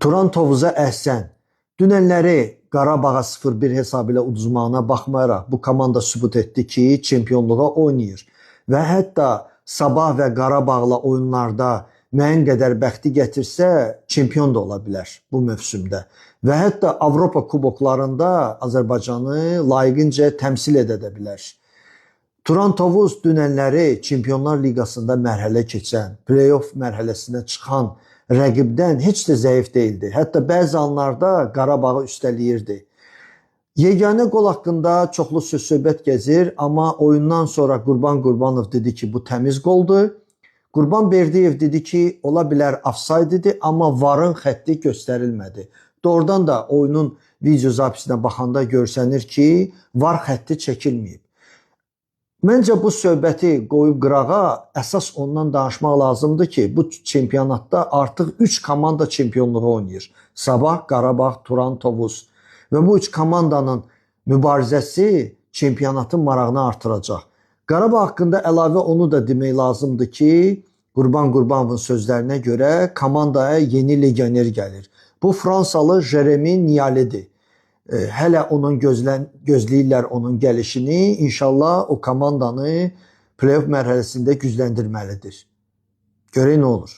Turan Tovuza əhsən. Dünənləri Qarabağa 0-1 hesabı ilə uduzmağına baxmayaraq bu komanda sübut etdi ki, çempionluğa oynayır və hətta Sabah və Qarabağla oyunlarda müəyyən qədər bəxti gətirsə, çempion da ola bilər bu mövsümdə. Və hətta Avropa kuboklarında Azərbaycanı layiqincə təmsil edə bilər. Turan Tovuz dünənləri Çempionlar Liqasında mərhələ keçən, play-off mərhələsinə çıxan rəqibdən heç də zəif deyildi. Hətta bəzi anlarda Qarabağı üstələyirdi. Yeganə qol haqqında çoxlu söz-söhbət gəzir, amma oyundan sonra Qurban Qurbanov dedi ki, bu təmiz qoldur. Qurban Berdiyev dedi ki, ola bilər ofsayd idi, amma VAR-ın xətti göstərilmədi. Doğrudan da oyunun video zapisinə baxanda görsənir ki, VAR xətti çəkilməyib. Məncə bu söhbəti qoyub qırağa, əsas ondan danışmaq lazımdır ki, bu çempionatda artıq 3 komanda çempionluğu oynayır. Sabah, Qarabağ, Turan, Tovuz. Və bu 3 komandanın mübarizəsi çempionatın marağını artıracaq. Qarabağ haqqında əlavə onu da demək lazımdır ki, Qurban Qurbanovun sözlərinə görə komandaya yeni legioner gəlir. Bu Fransalı Jeremy Nialidir. Hələ onun gözləyirlər onun gəlişini. İnşallah o komandanı play-off mərhələsində gücləndirməlidir. Görək nə olur.